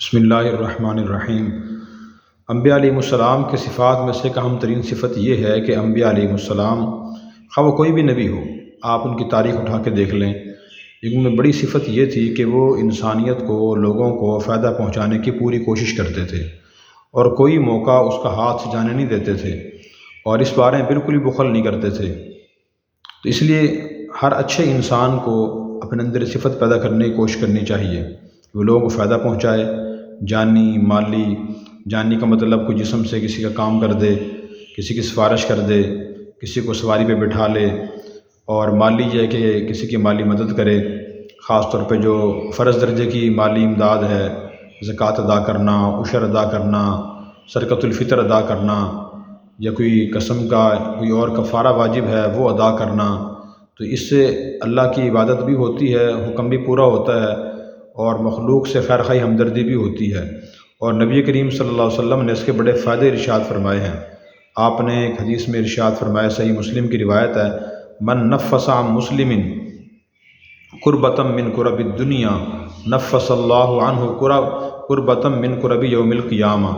بسم اللہ الرحمن الرحیم۔ انبیاء علیہ السلام کے صفات میں سے اہم ترین صفت یہ ہے کہ انبیاء علیہ السلام خواہ وہ کوئی بھی نبی ہو، آپ ان کی تاریخ اٹھا کے دیکھ لیں، ان میں بڑی صفت یہ تھی کہ وہ انسانیت کو، لوگوں کو فائدہ پہنچانے کی پوری کوشش کرتے تھے اور کوئی موقع اس کا ہاتھ سے جانے نہیں دیتے تھے اور اس بارے میں بالکل بھی بخل نہیں کرتے تھے۔ تو اس لیے ہر اچھے انسان کو اپنے اندر صفت پیدا کرنے کی کوشش کرنی چاہیے کہ وہ لوگوں کو فائدہ پہنچائے، جانی مالی۔ جانی کا مطلب کوئی جسم سے کسی کا کام کر دے، کسی کی سفارش کر دے، کسی کو سواری پہ بٹھا لے، اور مالی یہ ہے کہ کسی کی مالی مدد کرے، خاص طور پہ جو فرض درجے کی مالی امداد ہے، زکوٰۃ ادا کرنا، عشر ادا کرنا، صدقۃ الفطر ادا کرنا، یا کوئی قسم کا کوئی اور کفارہ واجب ہے وہ ادا کرنا۔ تو اس سے اللہ کی عبادت بھی ہوتی ہے، حکم بھی پورا ہوتا ہے، اور مخلوق سے خیر خواہی ہمدردی بھی ہوتی ہے، اور نبی کریم صلی اللہ علیہ وسلم نے اس کے بڑے فائدے ارشاد فرمائے ہیں۔ آپ نے ایک حدیث میں ارشاد فرمایا، صحیح مسلم کی روایت ہے، من نفس عن مسلم قربۃ من قرب الدنیا نفس اللہ عنہ قربۃ من قرب یوم القیامہ،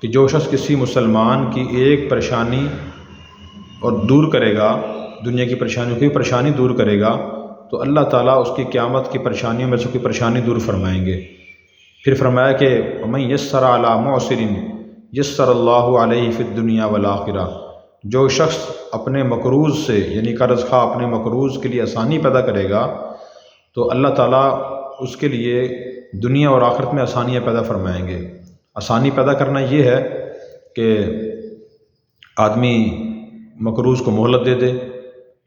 کہ جو شخص کسی مسلمان کی ایک پریشانی اور دور کرے گا، دنیا کی پریشانیوں کی پریشانی دور کرے گا، تو اللہ تعالیٰ اس کی قیامت کی پریشانیوں میں سے کوئی پریشانی دور فرمائیں گے۔ پھر فرمایا کہ وَمَن يَسَّرَ عَلَى مُعْسِرٍ يَسَّرَ اللّٰهُ عَلَيْهِ فِي الدُّنْيَا وَالْآخِرَةِ، جو شخص اپنے مقروض سے یعنی قرض خواہ اپنے مقروض کے لیے آسانی پیدا کرے گا تو اللہ تعالیٰ اس کے لیے دنیا اور آخرت میں آسانیاں پیدا فرمائیں گے۔ آسانی پیدا کرنا یہ ہے کہ آدمی مقروض کو مہلت دے دے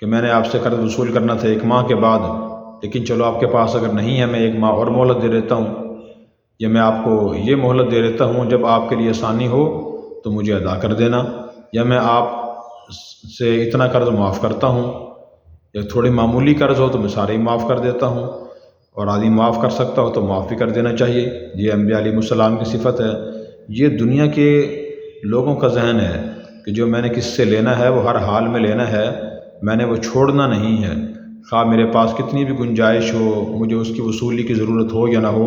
کہ میں نے آپ سے قرض وصول کرنا تھا 1 ماہ کے بعد، لیکن چلو آپ کے پاس اگر نہیں ہے میں 1 ماہ اور مہلت دے دیتا ہوں، یا میں آپ کو یہ مہلت دے دیتا ہوں جب آپ کے لیے آسانی ہو تو مجھے ادا کر دینا، یا میں آپ سے اتنا قرض معاف کرتا ہوں، یا تھوڑی معمولی قرض ہو تو میں سارے ہی معاف کر دیتا ہوں، اور آدمی معاف کر سکتا ہو تو معاف بھی کر دینا چاہیے۔ یہ انبیاء علیہ السلام کی صفت ہے۔ یہ دنیا کے لوگوں کا ذہن ہے کہ جو میں نے کس سے لینا ہے وہ ہر حال میں لینا ہے، میں نے وہ چھوڑنا نہیں ہے، خواہ میرے پاس کتنی بھی گنجائش ہو، مجھے اس کی وصولی کی ضرورت ہو یا نہ ہو۔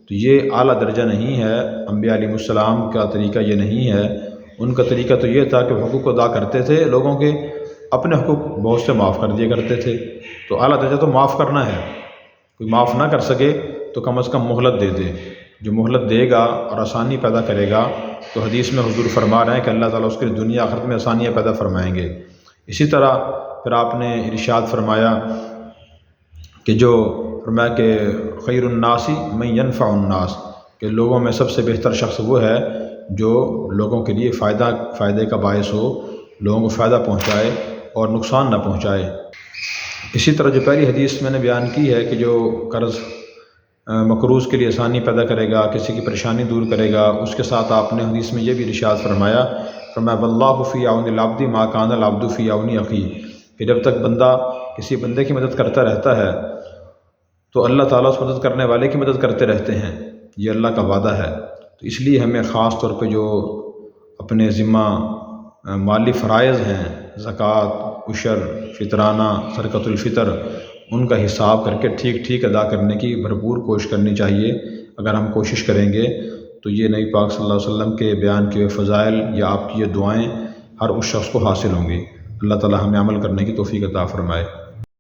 تو یہ اعلیٰ درجہ نہیں ہے، انبیاء علیہ السلام کا طریقہ یہ نہیں ہے۔ ان کا طریقہ تو یہ تھا کہ وہ حقوق ادا کرتے تھے لوگوں کے، اپنے حقوق بہت سے معاف کر دیا کرتے تھے۔ تو اعلیٰ درجہ تو معاف کرنا ہے، کوئی معاف نہ کر سکے تو کم از کم مہلت دے دے۔ جو مہلت دے گا اور آسانی پیدا کرے گا تو حدیث میں حضور فرما رہے ہیں کہ اللہ تعالیٰ اس کے دنیا آخرت میں آسانیاں پیدا فرمائیں گے۔ اسی طرح پھر آپ نے ارشاد فرمایا کہ فرمایا کہ خیر الناس من ينفع الناس، کہ لوگوں میں سب سے بہتر شخص وہ ہے جو لوگوں کے لیے فائدے کا باعث ہو، لوگوں کو فائدہ پہنچائے اور نقصان نہ پہنچائے۔ اسی طرح جو پہلی حدیث میں نے بیان کی ہے کہ جو قرض مقروض کے لیے آسانی پیدا کرے گا، کسی کی پریشانی دور کرے گا، اس کے ساتھ آپ نے حدیث میں یہ بھی ارشاد فرمایا وَاللَّهُ فِي عَوْنِ الْعَبْدِ مَا كَانَ الْعَبْدُ فِي عَوْنِ أَخِيهِ، کہ جب تک بندہ کسی بندے کی مدد کرتا رہتا ہے تو اللہ تعالیٰ اس مدد کرنے والے کی مدد کرتے رہتے ہیں، یہ اللہ کا وعدہ ہے۔ تو اس لیے ہمیں خاص طور پہ جو اپنے ذمہ مالی فرائض ہیں، زکوٰۃ، عشر، فطرانہ، صدقۃ الفطر، ان کا حساب کر کے ٹھیک ادا کرنے کی بھرپور کوشش کرنی چاہیے۔ اگر ہم کوشش کریں گے تو یہ نبی پاک صلی اللہ علیہ وسلم کے بیان کیے فضائل یا آپ کی یہ دعائیں ہر اس شخص کو حاصل ہوں گی۔ اللہ تعالیٰ ہمیں عمل کرنے کی توفیق عطا فرمائے۔